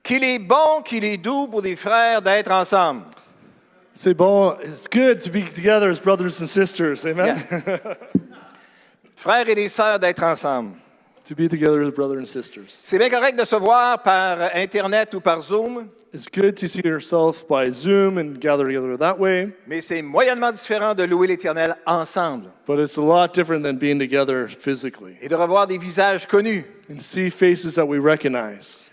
qu'il est bon, qu'il est doux pour des frères d'être ensemble. C'est bon. It's good to be together as brothers and sisters. Amen. Frères et des sœurs d'être ensemble. To be together as brothers and sisters. C'est bien correct de se voir par Internet ou par Zoom, It's good to see yourself by Zoom and gather together that way, mais c'est moyennement différent de louer l'Éternel ensemble but it's a lot different than being together physically et de revoir des visages connus and see faces that we recognize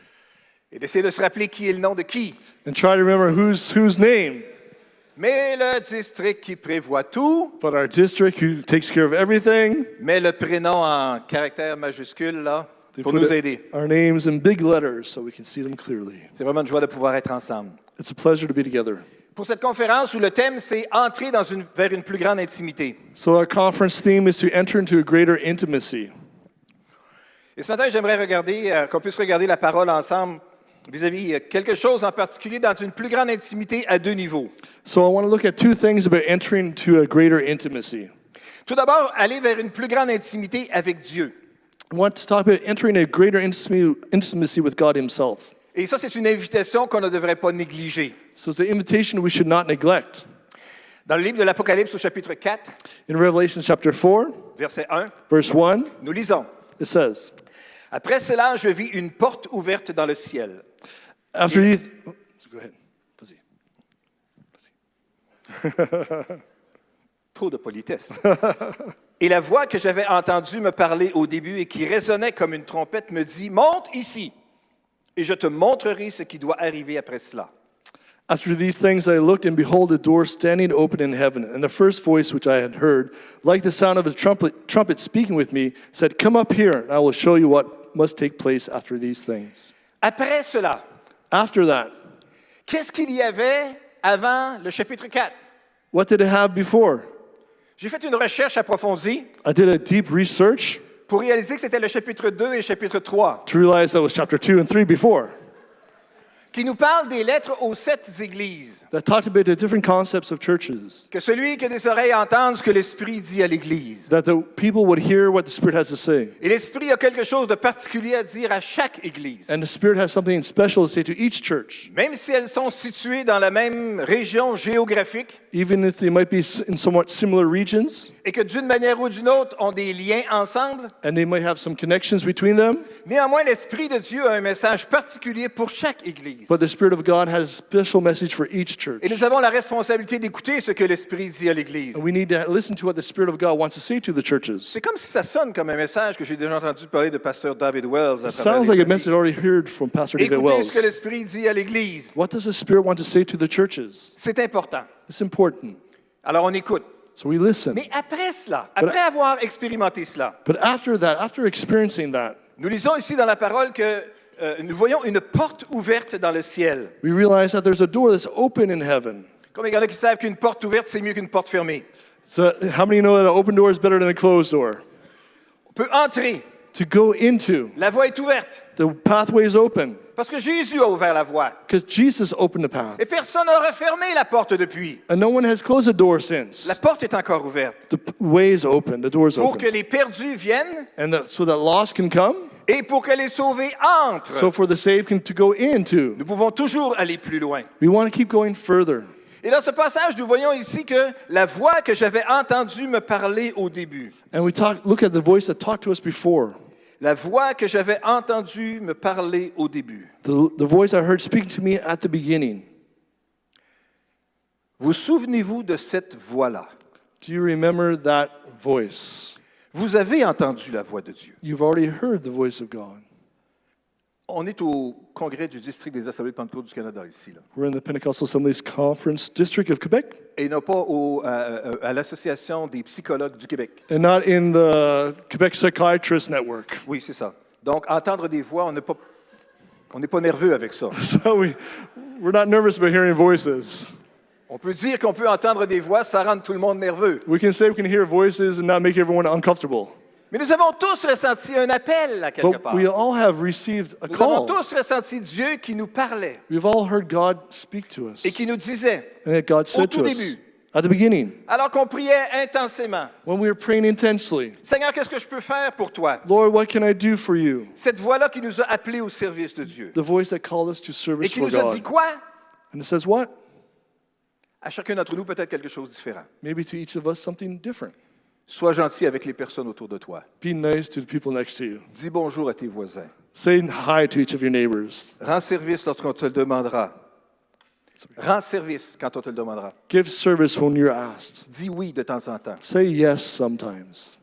et d'essayer de se rappeler qui est le nom de qui. and try to remember whose name. Mais le district qui prévoit tout, But our district, who takes care of everything, met le prénom en caractère majuscule là, they pour put nous aider. our names in big letters so we can see them clearly. C'est vraiment une joie de pouvoir être ensemble. It's a pleasure to be together. Pour cette conférence où le thème c'est entrer vers une plus grande intimité. So our conference theme is to enter into a greater intimacy. Et ce matin, j'aimerais qu'on puisse regarder la parole ensemble vis-à-vis quelque chose en particulier dans une plus grande intimité à deux niveaux. So I want to look at two things about entering into a greater intimacy. Tout d'abord, aller vers une plus grande intimité avec Dieu. I want to talk about entering a greater intimacy with God Himself. Et ça, c'est une invitation qu'on ne devrait pas négliger. So it's an invitation we should not neglect. Dans le livre de l'Apocalypse au chapitre 4, In Revelation chapter 4, verset 1, verse 1, nous lisons. it says, Après cela, je vis une porte ouverte dans le ciel. after these... Go ahead. Trop de politesse. Et la voix que j'avais entendue me parler au début et qui résonnait comme une trompette me dit, monte ici, et je te montrerai ce qui doit arriver après cela. After these things I looked, and behold, a door standing open in heaven. And the first voice which I had heard, like the sound of a trumpet speaking with me, said, come up here, and I will show you what must take place after these things. Après cela, After that, qu'est-ce qu'il y avait avant le chapitre 4? what did it have before? J'ai fait une recherche approfondie I did a deep research pour réaliser que c'était le chapitre 2 et le chapitre 3, to realize that was chapter 2 and 3 before, qui nous parlent des lettres aux 7 églises. that talked about the different concepts of churches, Que celui qui a des oreilles entende ce que l'Esprit dit à l'Église. that the people would hear what the Spirit has to say. Et l'Esprit a quelque chose de particulier à dire à chaque Église. And the Spirit has something special to say to each church, Même si elles sont situées dans la même région géographique even if they might be in somewhat similar regions, et que d'une manière ou d'une autre ont des liens ensemble, and they might have some connections between them, néanmoins l'Esprit de Dieu a un message particulier pour chaque Église. but the Spirit of God has a special message for each church. Et nous avons la responsabilité d'écouter ce que l'Esprit dit à l'Église. And we need to listen to what the Spirit of God wants to say to the churches. C'est comme si ça sonne comme un message que j'ai déjà entendu parler de pasteur David Wells. À It travers sounds les like a années. message already heard from Pastor David Écoutez ce que Wells. l'Esprit dit à l'Église. What does the Spirit want to say to the churches? C'est important. It's important. Alors on écoute. So we listen. Mais après cela, après avoir expérimenté cela, But after that, after experiencing that, nous lisons ici dans la parole que nous voyons une porte ouverte dans le ciel. we realize that there's a door that's open in heaven. Comme il y en a qui savent qu'une porte ouverte, c'est mieux qu'une porte fermée. So how many know that an open door is better than a closed door? On peut entrer. To go into, La voie est ouverte. the pathway is open. Parce que Jésus a ouvert la voie. Because Jesus opened the path. Et personne n'a refermé la porte depuis. And no one has closed the door since. La porte est encore ouverte. The way is open, the door is Pour que open. les perdus viennent And so that lost can come, et pour que les sauvés entrent. so for the saved to go into. Nous pouvons toujours aller plus loin. We want to keep going further. Et dans ce passage, nous voyons ici que la voix que j'avais entendue me parler au début. And we look at the voice that talked to us before. La voix que j'avais entendue me parler au début. The voice I heard speaking to me at the beginning. Vous souvenez-vous de cette voix-là? Do you remember that voice? Vous avez entendu la voix de Dieu. You've already heard the voice of God. On est au congrès du district des Assemblées de Pentecôte du Canada ici. Là. We're in the Pentecostal Assemblies Conference District of Quebec, Et non pas à l'Association des psychologues du Québec. and not in the Quebec Psychiatrist Network. Oui, c'est ça. Donc, entendre des voix, on n'est pas nerveux avec ça. So we're not nervous about hearing voices. On peut dire qu'on peut entendre des voix, ça rend tout le monde nerveux. We can say we can hear voices and not make everyone uncomfortable. Mais nous avons tous ressenti un appel à quelque But part. we all have received a Nous avons call. tous ressenti Dieu qui nous parlait We've all heard God speak to us. et qui nous disait, And that God au said tout to us début, At the beginning, alors qu'on priait intensément. when we were praying intensely, Seigneur, qu'est-ce que je peux faire pour toi? Lord, what can I do for you? Cette voix-là qui nous a appelés au service de Dieu. The voice that called us to Et service qui for nous a dit God. quoi? And it says what? À chacun d'entre nous, peut-être quelque chose de différent. Maybe to each of us something different. Sois gentil avec les personnes autour de toi. Be nice to the people next to you. Dis bonjour à tes voisins. Say hi to each of your neighbors. Rends service lorsqu'on te le demandera. Rends service quand on te le demandera. Give service when you're asked. Dis oui de temps en temps. Say yes sometimes.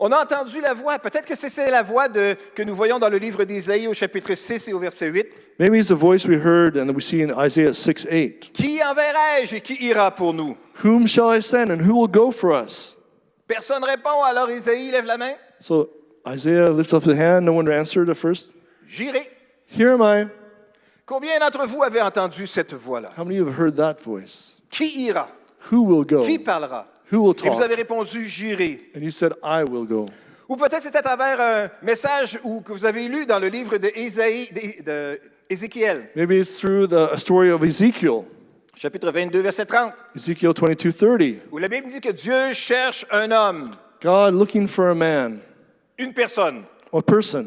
On a entendu la voix. Peut-être que c'est la voix que nous voyons dans le livre d'Ésaïe au chapitre 6 et au verset 8. Maybe it's the voice we heard and that we see in Isaiah 6:8. Qui enverrai-je et qui ira pour nous? Whom shall I send and who will go for us? Personne répond, alors Ésaïe lève la main. So Isaiah lifts up his hand. No one answered at first. J'irai. Here am I. Combien d'entre vous avez entendu cette voix-là? How many of you have heard that voice? Qui ira? Who will go? Qui parlera? Who will Et vous talk? avez répondu, j'irai. And you said, I will go. Ou peut-être c'est à travers un message que vous avez lu dans le livre d'Ézéchiel, Maybe it's through a story of Ezekiel, chapitre 22, verset 30, Ezekiel 22:30. où la Bible dit que Dieu cherche un homme, God looking for a man, une personne, a person,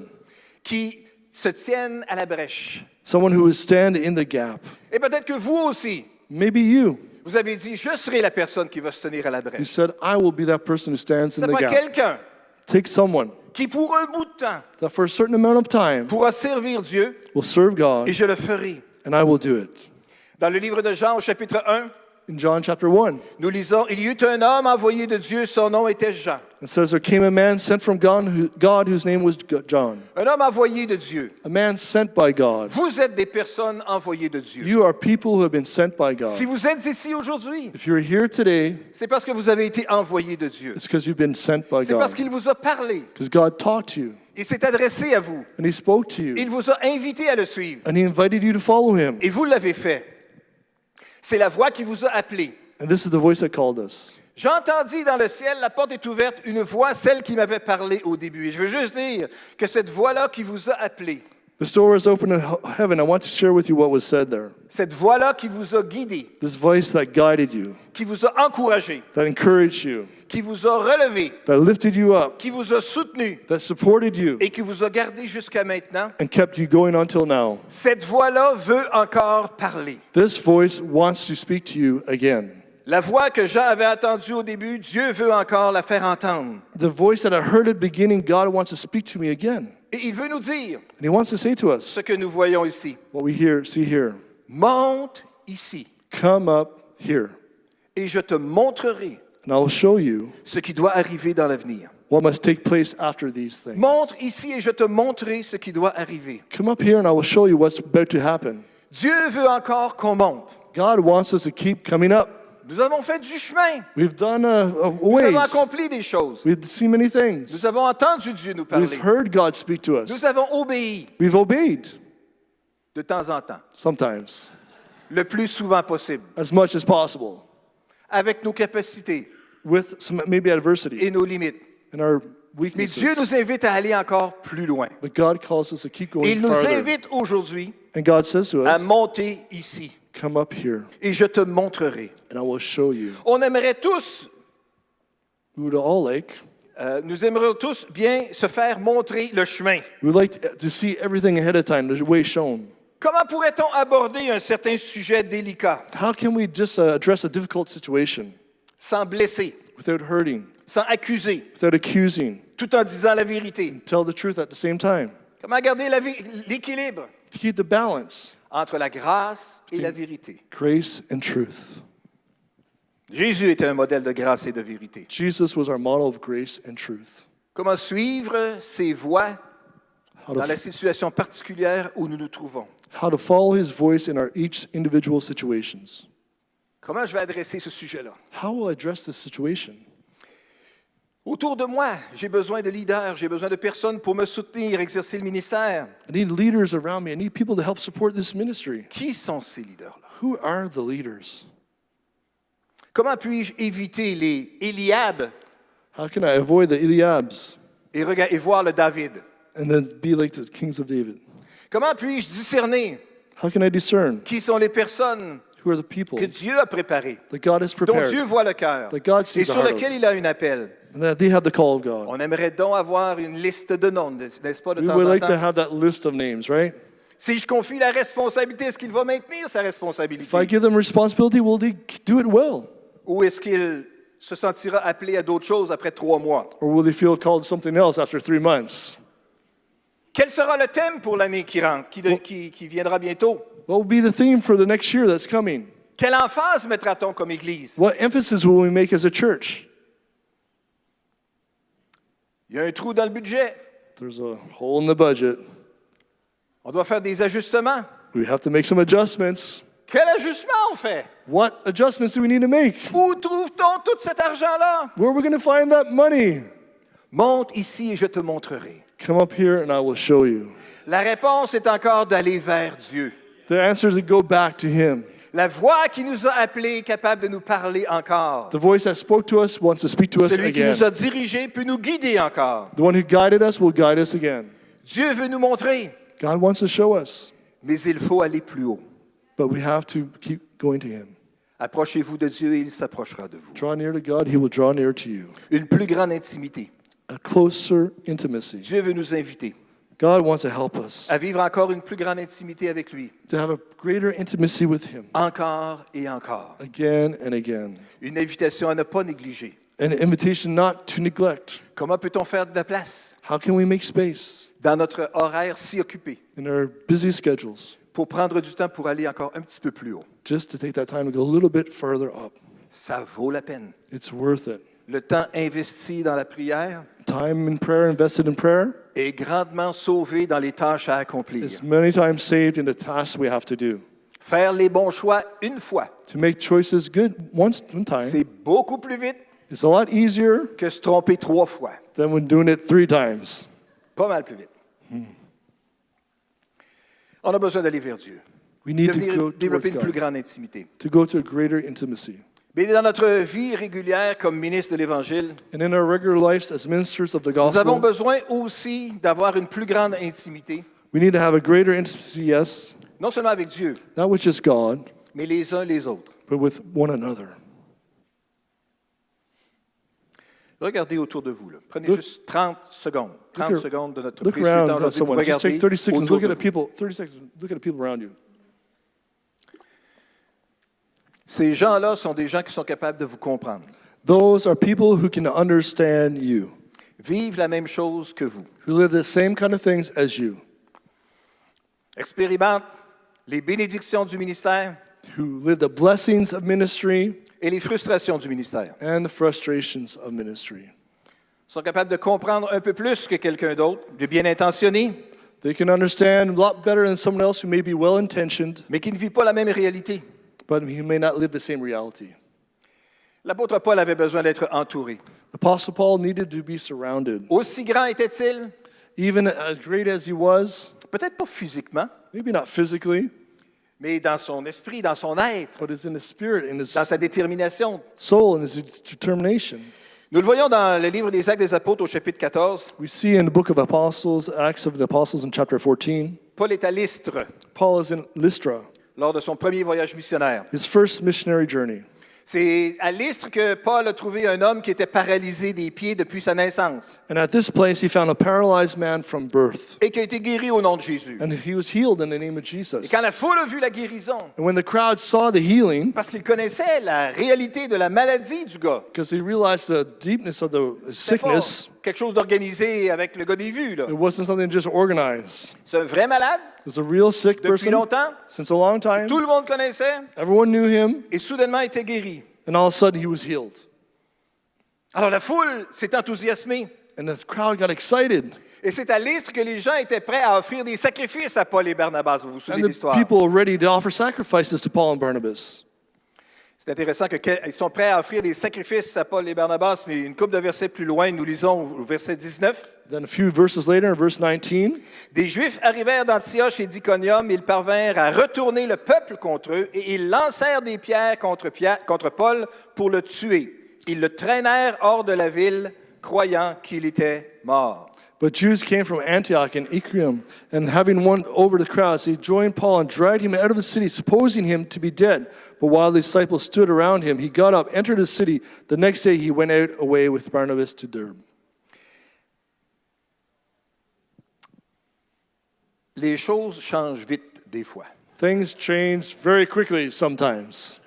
qui se tienne à la brèche. someone who would stand in the gap. Et peut-être que vous aussi, Maybe you. vous avez dit, je serai la personne qui va se tenir à la You brèche. said, I will be that person who stands in C'est the pas gap. quelqu'un Take someone qui, pour un bout de temps, that for a certain amount of time pourra servir Dieu, will serve God, et je le ferai. and I will do it. Dans le livre de Jean, au chapitre 1, In John chapter 1, nous lisons, il y eut un homme envoyé de Dieu, son nom était Jean. it says, there came a man sent from God whose name was John. Un homme envoyé de Dieu. A man sent by God. Vous êtes des personnes envoyées de Dieu. You are people who have been sent by Si God. vous êtes ici aujourd'hui, If you're here today, c'est parce que vous avez été envoyés de Dieu. it's because you've been sent by C'est parce God. qu'il vous a parlé. Because God talked to you, Il s'est adressé à vous. and He spoke to you, Il vous a invité à le suivre. and He invited you to follow Him. Et vous l'avez fait. C'est la voix qui vous a appelé. And this is the voice that called us. J'entendis dans le ciel, la porte est ouverte, une voix, celle qui m'avait parlé au début. Et je veux juste dire que cette voix-là qui vous a appelé, The door is open in heaven. I want to share with you what was said there. cette voix-là qui vous a guidé, This voice that guided you, qui vous a encouragé, that encouraged you, qui vous a relevé, that lifted you up, qui vous a soutenu that supported you, et qui vous a gardé jusqu'à maintenant, and kept you going until now. cette voix-là veut encore parler. This voice wants to speak to you again. La voix que Jean avait entendue au début, Dieu veut encore la faire entendre. The voice that I heard at the beginning, God wants to speak to me again. Et il veut nous dire And He wants to say to us ce que nous voyons ici. what we see here. Monte ici Come up here, et je te montrerai and I'll show you ce qui doit arriver dans l'avenir. what must take place after these things. Monte ici et je te montrerai ce qui doit arriver. Come up here, and I will show you what's about to happen. Dieu veut encore qu'on monte. God wants us to keep coming up. Nous avons fait du chemin. We've done a Nous ways. avons accompli des choses. We've seen many things. Nous avons entendu Dieu nous parler. We've heard God speak to Nous us. avons obéi We've obeyed de temps en temps, sometimes, le plus souvent possible, as much as possible, avec nos capacités with some maybe adversity et nos limites. and our Mais Dieu weaknesses. nous invite à aller encore plus loin. But God calls us to keep Et going il nous farther. invite aujourd'hui And God says to à us, monter ici. come up here, Et je te montrerai. and I will show you. On aimerait tous, We would all like, nous aimerions tous bien se faire montrer le chemin. we would like to see everything ahead of time, the way shown. Comment pourrait-on aborder un certain sujet délicat How can we just address a difficult situation sans blesser, without hurting, sans accuser, without accusing, tout en disant la vérité? tell the truth at the same time? Comment garder l'équilibre To keep the balance, entre la grâce et la vérité? grace and truth. Jésus était un modèle de grâce et de vérité. Jesus was our model of grace and truth. Comment suivre ses voies How dans la to, situation particulière où nous nous trouvons? how to follow His voice in our each individual situations. Comment je vais adresser ce sujet-là? How will I address this situation? Autour de moi, j'ai besoin de leaders, j'ai besoin de personnes pour me soutenir, exercer le ministère. I need leaders around me. I need people to help support this ministry. Qui sont ces leaders-là? Who are the leaders? Comment puis-je éviter les Eliab How can I avoid the Eliabs et voir le David? and then be like the kings of David? Comment puis-je discerner How can I discern qui sont les personnes Who are the people que Dieu a préparés, that God has dont prepared, Dieu voit le cœur that God et sees the sur heart lequel of, il a un appel? and that they have the call of God? On aimerait donc avoir une liste de noms, n'est-ce pas, de We temps would en like to temps? have that list of names, right? Si je confie la responsabilité, est-ce qu'il va maintenir sa If I responsabilité? give them responsibility, will they do it well? Ou est-ce qu'il se sentira appelé à d'autres choses après 3 mois? Or will they feel called to something else after 3 months? Quel sera le thème pour l'année qui rentre, qui viendra bientôt? What will be the theme for the next year that's coming? Quelle emphase mettra-t-on comme Église? What emphasis will we make as a church? Il y a un trou dans le budget. There's a hole in the budget. On doit faire des ajustements. We have to make some adjustments. Quel ajustement on fait? What adjustments do we need to make? Où trouve-t-on tout cet argent-là? Where are we going to find that money? Monte ici et je te montrerai. Come up here and I will show you. La réponse est encore d'aller vers Dieu. The answer is to go back to Him. La voix qui nous a appelés est capable de nous parler encore. The voice that spoke to us wants to speak to us Celui qui again. nous a dirigés peut nous guider encore. The one who guided us will guide us again. Dieu veut nous montrer, God wants to show us, mais il faut aller plus haut. but we have to keep going to Him. Approchez-vous de Dieu et il s'approchera de vous. Draw near to God, He will draw near to you. Une plus grande intimité. A closer intimacy. Dieu veut nous inviter God wants to help us à vivre encore une plus grande intimité avec lui. to have a greater intimacy with Him Encore et encore. again and again. Une invitation à ne pas négliger. An invitation not to neglect. Comment peut-on faire de la place How can we make space dans notre horaire si occupé in our busy schedules pour prendre du temps pour aller encore un petit peu plus haut? just to take that time to go a little bit further up? Ça vaut la peine. It's worth it. Le temps investi dans la prière Time in prayer, invested in prayer, est grandement sauvé dans les tâches à accomplir. is many times saved in the tasks we have to do. Faire les bons choix une fois, To make choices good one time c'est beaucoup plus vite is a lot easier que se tromper 3 fois. than when doing it 3 times. Pas mal plus vite. On a besoin d'aller vers Dieu. We need to Devenir- go towards développer une plus God, grande intimité. to go to a greater intimacy. Mais dans notre vie régulière comme ministre de l'Évangile, And in our regular lives as ministers of the nous avons gospel, besoin aussi d'avoir une plus grande intimité, we need to have a greater intimacy, yes, non seulement avec Dieu, not with just God, mais les uns les autres. but with one another. Regardez autour de vous. Là. Prenez Look- juste 30 secondes. 30 Look ar- secondes de notre Look précieux around temps at aujourd'hui pour someone. Just regarder take 30 seconds. autour Look at de the vous. people. 30 seconds. Look at the people around you. Ces gens-là sont des gens qui sont capables de vous comprendre. Those are people who can understand you, Vivent la même chose que vous. who live the same kind of things as you, Expérimentent les bénédictions du ministère who live the blessings of ministry et les frustrations du ministère. and the frustrations of ministry. Ils sont capables de comprendre un peu plus que quelqu'un d'autre, de bien intentionné, They can understand a lot better than someone else who may be well-intentioned, mais qui ne vit pas la même réalité. but he may not live the same reality. L'apôtre Paul avait besoin d'être entouré. Apostle Paul needed to be surrounded. Aussi grand était-il, Even as great as he was, peut-être pas physiquement, maybe not physically, mais dans son esprit, dans son être, but it's in his spirit, in his dans sa détermination. soul, and his determination. Nous le voyons dans le livre des Actes des Apôtres au chapitre 14. We see in the book of Apostles, Acts of the Apostles in chapter 14, Paul est à Lystre Paul is in Lystra, lors de son premier voyage missionnaire. his first missionary journey. C'est à Lystre que Paul a trouvé un homme qui était paralysé des pieds depuis sa naissance And at this place, he found a paralyzed man from birth, et qui a été guéri au nom de Jésus. and he was healed in the name of Et Jesus. quand la foule a vu la guérison, And when the crowd saw the healing, parce qu'ils connaissaient la réalité de la maladie du gars, because they realized the deepness of the c'était pas sickness, quelque chose d'organisé avec le gars des vues. Là. it wasn't something just organized. C'est un vrai malade It was a real sick depuis person longtemps. since a long time. Tout le monde connaissait Everyone knew him, et soudainement il était guéri. and all of a sudden he was healed. Alors la foule s'est enthousiasmée. And the crowd got excited. Et c'est à Lystre que les gens étaient prêts à offrir des sacrifices à Paul et Barnabas. Vous vous souvenez And de the l'histoire? people were ready to offer sacrifices to Paul and Barnabas. C'est intéressant qu'ils sont prêts à offrir des sacrifices à Paul et Barnabas, mais une couple de versets plus loin, nous lisons au verset 19. Then a few verses later, in verse 19, Des Juifs arrivèrent d'Antioche et d'Iconium, ils parvinrent à retourner le peuple contre eux, et ils lancèrent des pierres contre Paul pour le tuer. Ils le traînèrent hors de la ville, croyant qu'il était mort. But Jews came from Antioch and Iconium, and having won over the crowds, they joined Paul and dragged him out of the city, supposing him to be dead. But while the disciples stood around him, he got up, entered the city. The next day he went out away with Barnabas to Derbe. Les choses changent vite des fois. Things change very quickly sometimes.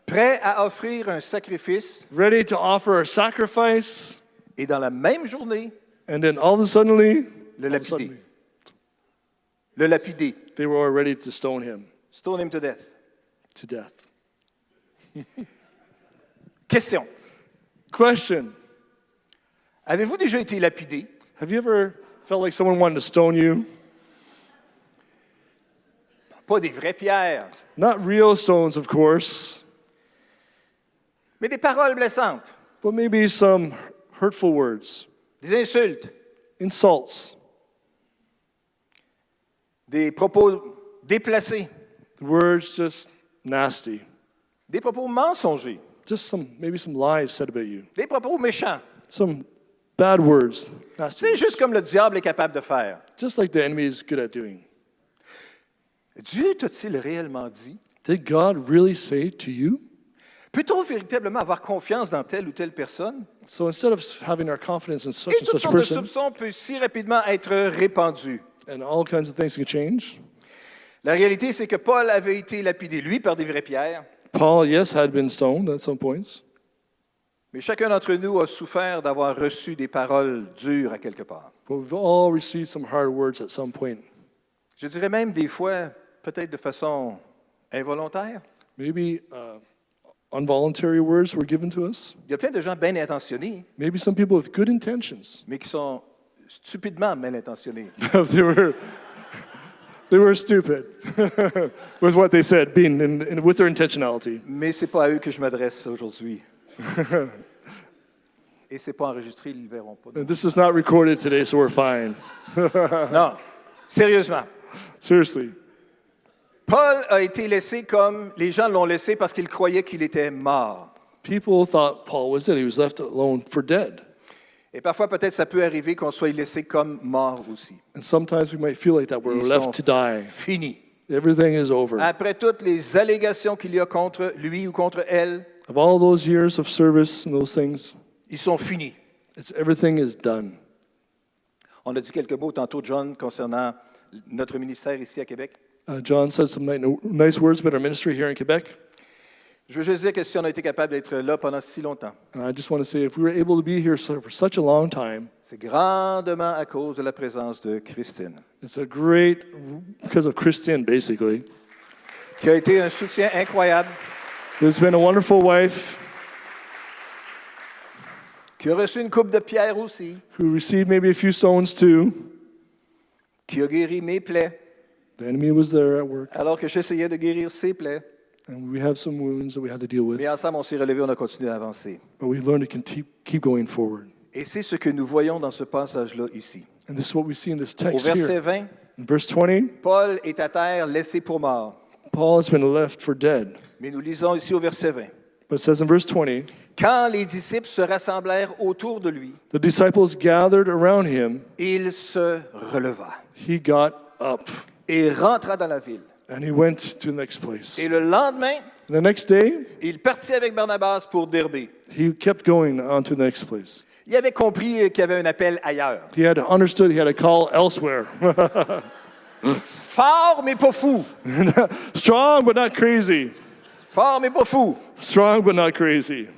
Prêt à offrir un sacrifice, Ready to offer a sacrifice, et dans la même journée, and then all of a sudden, le lapider. Le lapider. they were all ready to stone him Stone him to death. to death. Question. Question. Avez-vous déjà été lapidé? Have you ever felt like someone wanted to stone you? Pas des vraies pierres, Not real stones, of course, mais des paroles blessantes, but maybe some hurtful words, des insultes, insults, des propos déplacés, words just nasty, des propos mensongers, just maybe some lies said about you, des propos méchants. some bad words, nasty, C'est juste comme le diable est capable de faire. just like the enemy is good at doing. Dieu t'a-t-il réellement dit? Did God really say to you? Peut-on véritablement avoir confiance dans telle ou telle personne? So instead of having our confidence in such Et and toutes such sortes de person, soupçons peuvent si rapidement être répandus. and all kinds of things can change. La réalité, c'est que Paul avait été lapidé, lui, par des vraies pierres, Paul, yes, had been stoned at some points, mais chacun d'entre nous a souffert d'avoir reçu des paroles dures à quelque part. but we've all received some hard words at some point. Je dirais même des fois, peut-être de façon involontaire. Maybe involuntary words were given to us. Il y a plein de gens bien intentionnés, Maybe some people with good intentions. mais qui sont stupidement mal intentionnés. they were stupid with what they said, with their intentionality. Mais c'est pas à eux que je m'adresse aujourd'hui. Et c'est pas enregistré, ils ne le verront pas. And this is not recorded today, so we're fine. Non, sérieusement. Seriously. Paul a été laissé comme les gens l'ont laissé parce qu'ils croyaient qu'il était mort. People thought Paul was dead. He was left alone for dead. Et parfois, peut-être, ça peut arriver qu'on soit laissé comme mort aussi. And sometimes we might feel like that. We're Ils left sont to die. finis. Everything is over. Après toutes les allégations qu'il y a contre lui ou contre elle, Of all those years of service and those things, ils sont finis. everything is done. On a dit quelques mots tantôt, John, concernant notre ministère ici à Québec. John said some nice words about our ministry here in Quebec. Je veux juste dire que si on a été capable d'être là pendant si longtemps, And I just want to say, if we were able to be here for such a long time, c'est grandement à cause de la présence de Christine, it's because of Christine, basically. qui a été un soutien incroyable, Who's been a wonderful wife, qui a reçu une coupe de pierre aussi, who received maybe a few stones too. qui a guéri mes plaies, The enemy was there at work, alors que j'essayais de guérir ses plaies. and we have some wounds that we had to deal with. Mais ensemble, on s'est relevé, on a continué à avancer. But we learned to keep going forward. Et c'est ce que nous voyons dans ce passage-là ici. And this is what we see in this Au text verset here. 20, In verse 20, Paul est à terre, laissé pour mort. Paul has been left for dead. Mais nous lisons ici au verset 20. But it says in verse 20, Quand les disciples se rassemblèrent autour de lui, the disciples gathered around him, il se releva he got up, et rentra dans la ville. and he went to the next place. Et le lendemain, And the next day, il partit avec Barnabas pour Derbe. he kept going on to the next place. Il avait compris qu'il y avait un appel ailleurs. He had understood he had a call elsewhere. Fort, mais pas fou. Strong, but not crazy. Fort, mais pas fou. Strong, but not crazy.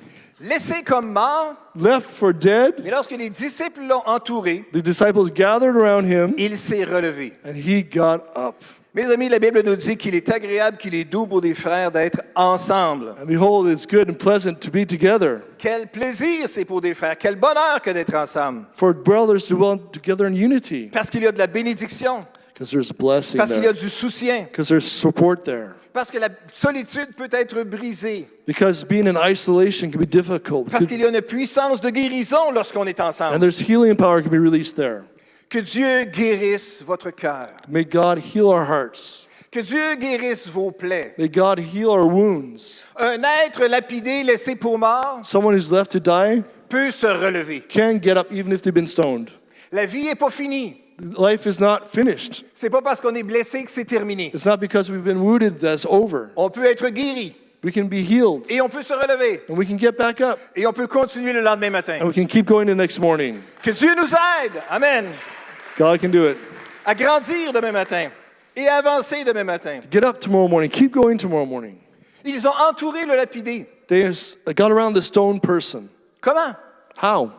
Laissé comme mort, Left for dead, mais lorsque les disciples l'ont entouré, the disciples gathered around him, il s'est relevé. and he got up. Mes amis, la Bible nous dit qu'il est agréable, qu'il est doux pour des frères d'être ensemble. And behold, it's good and pleasant to be together. Quel plaisir c'est pour des frères, quel bonheur que d'être ensemble. For brothers to dwell together in unity. Parce qu'il y a de la bénédiction, Because there's blessing parce qu'il y a there. du soutien, Because there's support there. parce que la solitude peut être brisée, Because being in isolation can be difficult. parce qu'il y a une puissance de guérison lorsqu'on est And ensemble. there's healing power can be released there. Que Dieu guérisse votre cœur, May God heal our hearts. que Dieu guérisse vos plaies. May God heal our wounds. Un être lapidé, laissé pour mort, Someone who's left to die peut se relever. can get up even if they've been stoned. La vie n'est pas finie. Life is not finished. C'est pas parce qu'on est blessé que c'est terminé. It's not because we've been wounded that's over. On peut être guéri We can be healed et on peut se relever and we can get back up et on peut continuer le lendemain matin. and we can keep going the next morning. Que Dieu nous aide, amen, God can do it. à grandir demain matin et à avancer demain matin. Get up tomorrow morning. Keep going tomorrow morning. Ils ont entouré le lapidé. They got around the stone person. Comment? How?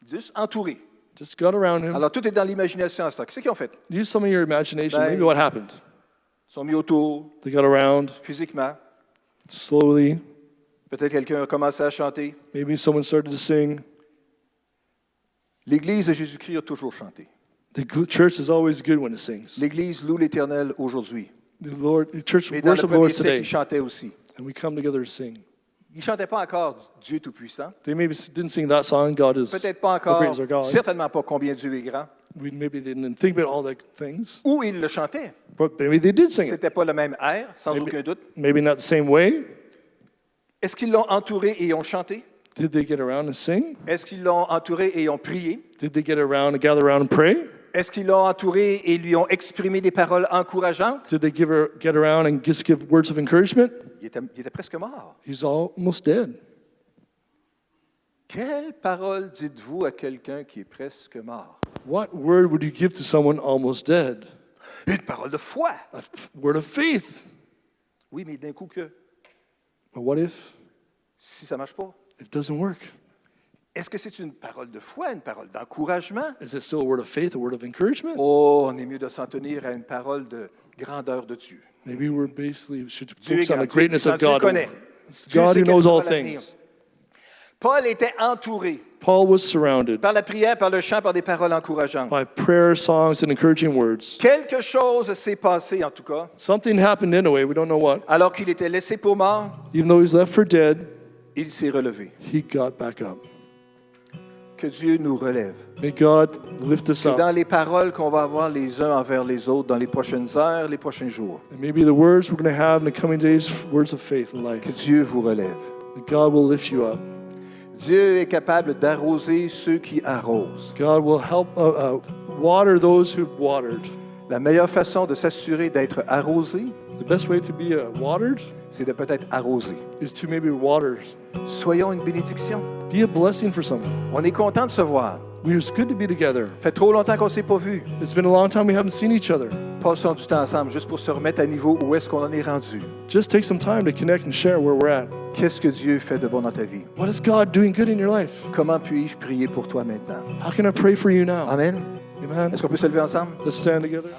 Juste entouré. Just got around him. Alors tout est dans l'imagination à ce temps. Qu'est-ce qu'ils ont fait? Use some of your imagination. Ben- Maybe what happened. Ils sont mis autour, They got around physiquement. slowly. Peut-être quelqu'un a commencé à chanter. Maybe someone started to sing. L'Église de Jésus-Christ a toujours chanté. Church is always good when it sings. L'Église loue l'Éternel aujourd'hui. The church Mais dans le worship the premier Lord siècle, today. ils chantaient aussi. And we come together to sing. Ils ne chantaient pas encore Dieu Tout-Puissant. They maybe didn't sing that song, God is, Peut-être pas how encore, great is our God. certainement pas combien Dieu est grand. Maybe they didn't think about all the things. Ou ils le chantaient. But maybe they did sing it. C'était pas le même air, sans aucun doute. Maybe not the same way. Est-ce qu'ils l'ont entouré et ont chanté? Did they get around and sing? Est-ce qu'ils l'ont entouré et ont prié? Did they get around and gather around and pray? Est-ce qu'ils l'ont entouré et lui ont exprimé des paroles encourageantes? Did they get around and just give words of encouragement? Il était presque mort. He's almost dead. Quelle parole dites-vous à quelqu'un qui est presque mort? What word would you give to someone almost dead? Une parole de foi. A word of faith. Oui, mais d'un coup que, But what if si ça ne marche pas, it doesn't work? est-ce que c'est une parole de foi, une parole d'encouragement? Is it still a word of faith, a word of encouragement? Oh, on est mieux de s'en tenir à une parole de grandeur de Dieu. Maybe we should Dieu est focus on grand. the greatness Dieu of God. connaît. It's Dieu God sait who quel knows sera all l'avenir. things. Paul était entouré Paul was surrounded par la prière, par le chant, par des paroles encourageantes. by prayer, songs, and encouraging words. Quelque chose s'est passé, en tout cas, Something happened anyway, we don't know what. alors qu'il était laissé pour mort, Even though he's left for dead, il s'est relevé. he got back up. Que Dieu nous relève. May God lift us Que up. dans les paroles qu'on va avoir les uns envers les autres dans les prochaines heures, les prochains jours, And maybe the words we're going to have in the coming days, words of faith and life. que Dieu vous relève. That God will lift you up. Dieu est capable d'arroser ceux qui arrosent. God will help water those who've watered. La meilleure façon de s'assurer d'être arrosé, The best way to be watered c'est de peut-être arroser. is to maybe water. Soyons une bénédiction. Be a blessing for someone. On est content de se voir. It's good to be together. Ça fait trop longtemps qu'on ne s'est pas vus. It's been a long time we haven't seen each other. Passons du temps ensemble juste pour se remettre à niveau où est-ce qu'on en est rendu. Just take some time to connect and share where we're at. Qu'est-ce que Dieu fait de bon dans ta vie? What is God doing good in your life? Comment puis-je prier pour toi maintenant? How can I pray for you now? Amen. Amen. Est-ce qu'on peut se lever ensemble? Let's stand together.